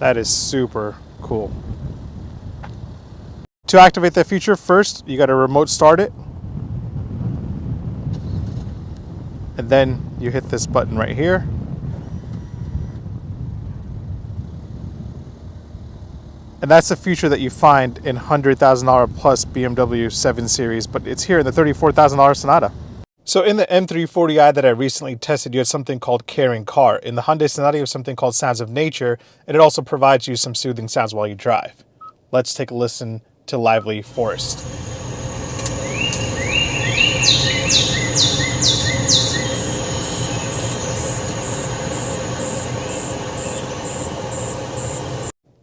That is super cool. To activate that feature, first you got to remote start it, and then you hit this button right here. And that's a feature that you find in $100,000 plus BMW 7 Series, but it's here in the $34,000 Sonata. So in the M340i that I recently tested, you had something called Caring Car. In the Hyundai Sonata, you have something called Sounds of Nature, and it also provides you some soothing sounds while you drive. Let's take a listen to Lively Forest.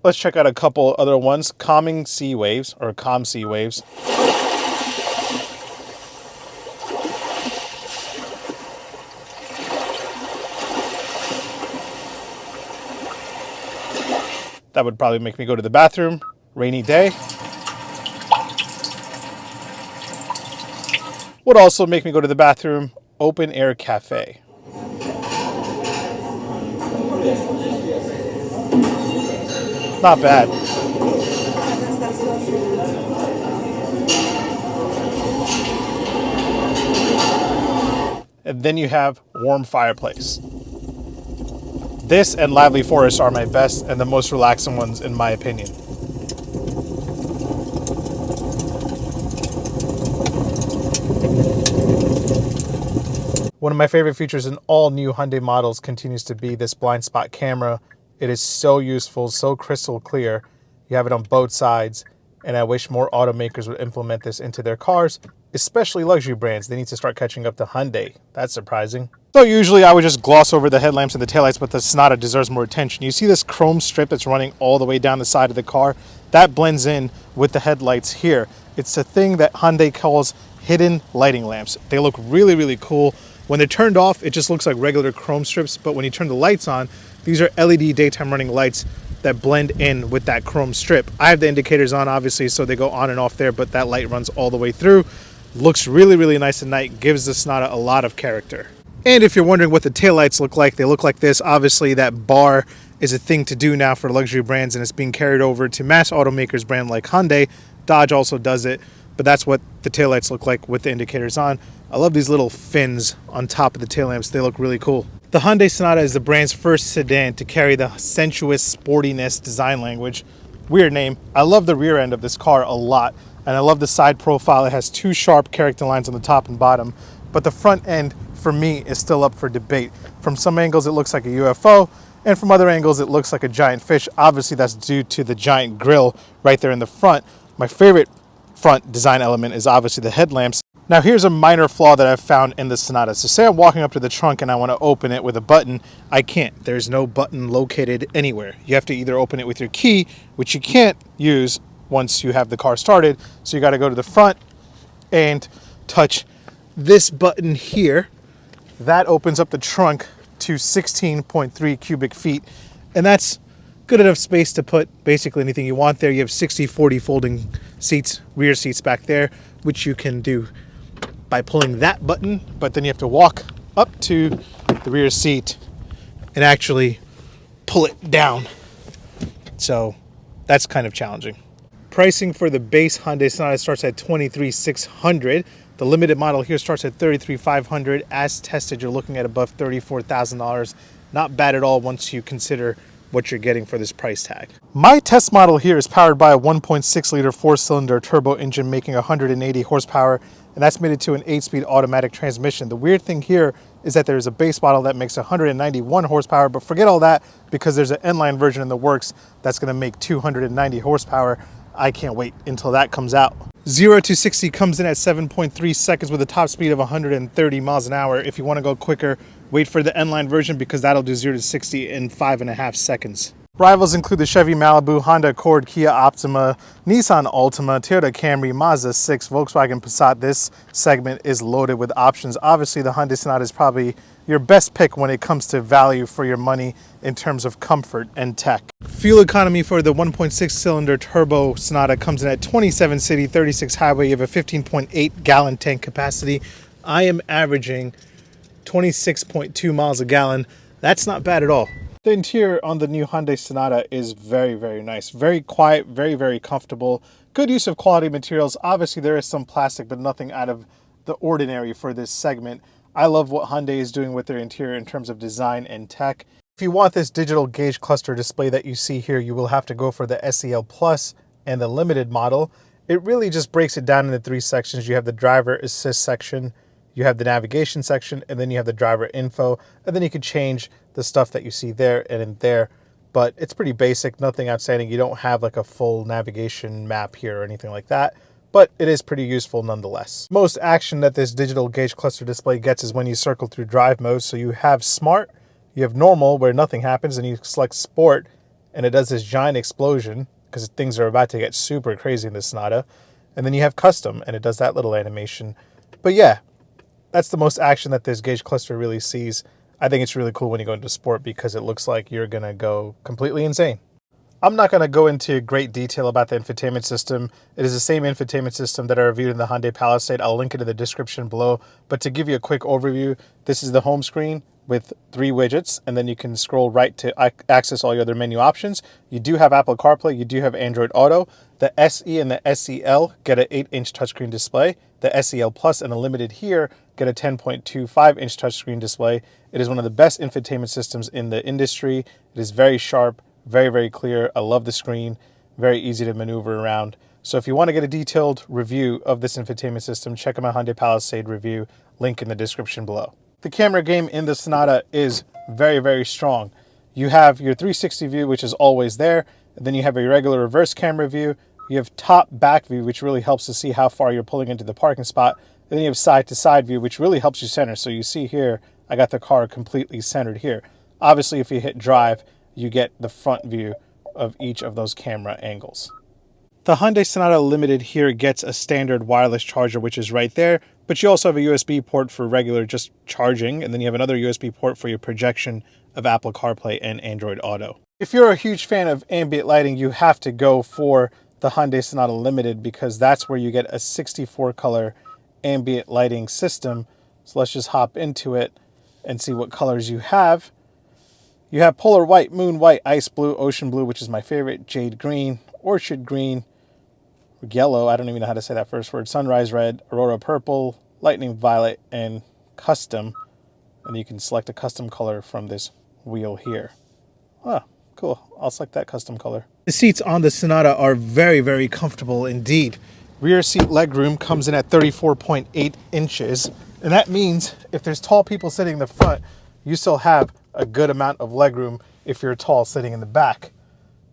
Let's check out a couple other ones. Calming Sea Waves, or Calm Sea Waves. That would probably make me go to the bathroom. Rainy day. Would also make me go to the bathroom. Open Air Cafe. Not bad. And then you have Warm Fireplace. This and Lively Forest are my best and the most relaxing ones in my opinion. One of my favorite features in all new Hyundai models continues to be this blind spot camera. It is so useful, so crystal clear. You have it on both sides, and I wish more automakers would implement this into their cars, especially luxury brands. They need to start catching up to Hyundai. That's surprising. So usually I would just gloss over the headlamps and the taillights, but the Sonata deserves more attention. You see this chrome strip that's running all the way down the side of the car? That blends in with the headlights here. It's a thing that Hyundai calls hidden lighting lamps. They look really, really cool. When they're turned off, it just looks like regular chrome strips, but when you turn the lights on, these are LED daytime running lights that blend in with that chrome strip. I have the indicators on, obviously, so they go on and off there, but that light runs all the way through. Looks really, really nice at night, gives the Sonata a lot of character. And if you're wondering what the taillights look like, they look like this. Obviously, that bar is a thing to do now for luxury brands, and it's being carried over to mass automakers brand like Hyundai. Dodge also does it, but that's what the taillights look like with the indicators on. I love these little fins on top of the tail lamps. They look really cool. The Hyundai Sonata is the brand's first sedan to carry the sensuous sportiness design language. Weird name. I love the rear end of this car a lot, and I love the side profile. It has two sharp character lines on the top and bottom, but the front end for me is still up for debate. From some angles it looks like a UFO, and from other angles it looks like a giant fish. Obviously that's due to the giant grille right there in the front. My favorite front design element is obviously the headlamps. Now here's a minor flaw that I've found in the Sonata. So say I'm walking up to the trunk and I want to open it with a button. I can't. There's no button located anywhere. You have to either open it with your key, which you can't use once you have the car started. So you got to go to the front and touch this button here. That opens up the trunk to 16.3 cubic feet. And that's good enough space to put basically anything you want there. You have 60/40 folding seats, rear seats back there, which you can do by pulling that button, but then you have to walk up to the rear seat and actually pull it down. So that's kind of challenging. Pricing for the base Hyundai Sonata starts at $23,600. The limited model here starts at $33,500. As tested, you're looking at above $34,000. Not bad at all once you consider what you're getting for this price tag. My test model here is powered by a 1.6 liter 4-cylinder turbo engine making 180 horsepower, and that's mated to an 8-speed automatic transmission. The weird thing here is that there's a base model that makes 191 horsepower, but forget all that because there's an N Line version in the works that's gonna make 290 horsepower. I can't wait until that comes out. 0 to 60 comes in at 7.3 seconds with a top speed of 130 miles an hour. If you want to go quicker, wait for the N Line version because that'll do 0 to 60 in 5.5 seconds. Rivals include the Chevy Malibu, Honda Accord, Kia Optima, Nissan Altima, Toyota Camry, Mazda 6, Volkswagen Passat. This segment is loaded with options. Obviously, the Hyundai Sonata is probably your best pick when it comes to value for your money in terms of comfort and tech. Fuel economy for the 1.6 cylinder turbo Sonata comes in at 27 city, 36 highway. You have a 15.8 gallon tank capacity. I am averaging 26.2 miles a gallon. That's not bad at all. The interior on the new Hyundai Sonata is very, very nice. Very quiet, very, very comfortable. Good use of quality materials. Obviously, there is some plastic, but nothing out of the ordinary for this segment. I love what Hyundai is doing with their interior in terms of design and tech. If you want this digital gauge cluster display that you see here, you will have to go for the SEL Plus and the Limited model. It really just breaks it down into three sections. You have the driver assist section, you have the navigation section, and then you have the driver info, and then you can change the stuff that you see there and in there. But it's pretty basic, nothing outstanding. You don't have like a full navigation map here or anything like that, but it is pretty useful nonetheless. Most action that this digital gauge cluster display gets is when you circle through drive mode. So you have smart, you have normal where nothing happens, and you select sport and it does this giant explosion because things are about to get super crazy in the Sonata. And then you have custom and it does that little animation. But yeah, that's the most action that this gauge cluster really sees. I think it's really cool when you go into sport because it looks like you're gonna go completely insane. I'm not going to go into great detail about the infotainment system. It is the same infotainment system that I reviewed in the Hyundai Palisade. I'll link it in the description below. But to give you a quick overview, this is the home screen with 3 widgets, and then you can scroll right to access all your other menu options. You do have Apple CarPlay, you do have Android Auto. The SE and the SEL get an 8-inch touchscreen display. The SEL Plus and the Limited here get a 10.25-inch touchscreen display. It is one of the best infotainment systems in the industry. It is very sharp, very, very clear. I love the screen, very easy to maneuver around. So if you want to get a detailed review of this infotainment system, check out my Hyundai Palisade review, link in the description below. The camera game in the Sonata is very, very strong. You have your 360 view, which is always there, and then you have a regular reverse camera view. You have top back view, which really helps to see how far you're pulling into the parking spot. And then you have side to side view, which really helps you center. So you see here, I got the car completely centered here. Obviously, if you hit drive, you get the front view of each of those camera angles. The Hyundai Sonata Limited here gets a standard wireless charger, which is right there, but you also have a USB port for regular just charging, and then you have another USB port for your projection of Apple CarPlay and Android Auto. If you're a huge fan of ambient lighting, you have to go for the Hyundai Sonata Limited because that's where you get a 64 color ambient lighting system. So let's just hop into it and see what colors you have. You have polar white, moon white, ice blue, ocean blue, which is my favorite, jade green, orchid green, yellow, I don't even know how to say that first word, sunrise red, aurora purple, lightning violet, and custom. And you can select a custom color from this wheel here. Ah, cool. I'll select that custom color. The seats on the Sonata are very, very comfortable indeed. Rear seat legroom comes in at 34.8 inches. And that means if there's tall people sitting in the front, you still have a good amount of legroom if you're tall sitting in the back.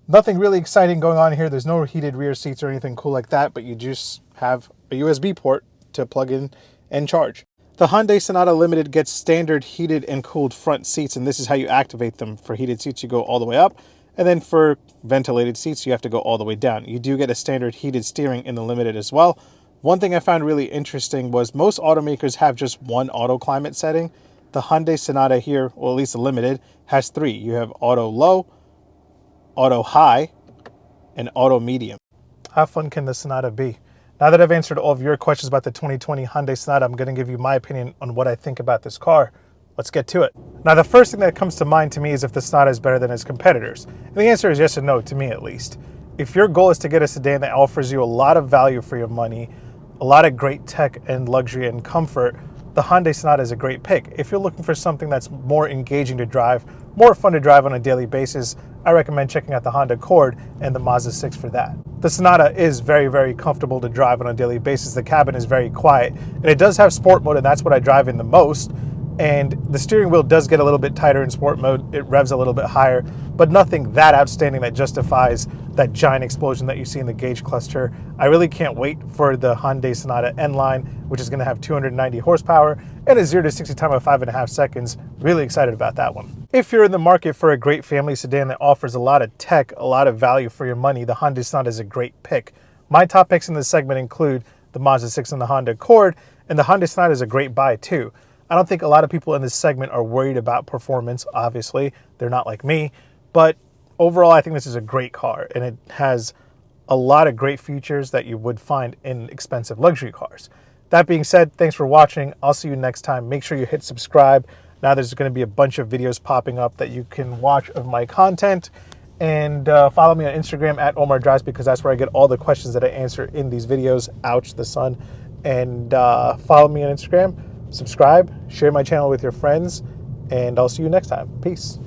Nothing really exciting going on here. There's no heated rear seats or anything cool like that, but you just have a USB port to plug in and charge. The Hyundai Sonata Limited gets standard heated and cooled front seats, and this is how you activate them. For heated seats, you go all the way up, and then for ventilated seats, you have to go all the way down. You do get a standard heated steering in the Limited as well. One thing I found really interesting was most automakers have just one auto climate setting. The Hyundai Sonata here, or at least the Limited, has 3. You have auto low, auto high, and auto medium. How fun can the Sonata be? Now that I've answered all of your questions about the 2020 Hyundai Sonata, I'm going to give you my opinion on what I think about this car. Let's get to it. Now, the first thing that comes to mind to me is if the Sonata is better than its competitors. And the answer is yes and no, to me at least. If your goal is to get a sedan that offers you a lot of value for your money, a lot of great tech and luxury and comfort, the Hyundai Sonata is a great pick. If you're looking for something that's more engaging to drive, more fun to drive on a daily basis, I recommend checking out the Honda Accord and the Mazda 6 for that. The Sonata is very, very comfortable to drive on a daily basis. The cabin is very quiet, and it does have sport mode, and that's what I drive in the most. And the steering wheel does get a little bit tighter in sport mode. It revs a little bit higher, but nothing that outstanding that justifies that giant explosion that you see in the gauge cluster. I really can't wait for the Hyundai Sonata N Line, which is going to have 290 horsepower and a 0 to 60 time of 5.5 seconds. Really excited about that one. If you're in the market for a great family sedan that offers a lot of tech, a lot of value for your money, the Hyundai Sonata is a great pick. My top picks in this segment include the Mazda 6 and the Honda Accord, and the Hyundai Sonata is a great buy too. I don't think a lot of people in this segment are worried about performance, obviously. They're not like me. But overall, I think this is a great car, and it has a lot of great features that you would find in expensive luxury cars. That being said, thanks for watching. I'll see you next time. Make sure you hit subscribe. Now there's going to be a bunch of videos popping up that you can watch of my content. And follow me on Instagram at Omar Drives, because that's where I get all the questions that I answer in these videos. Ouch, the sun. And follow me on Instagram, subscribe, share my channel with your friends, and I'll see you next time. Peace.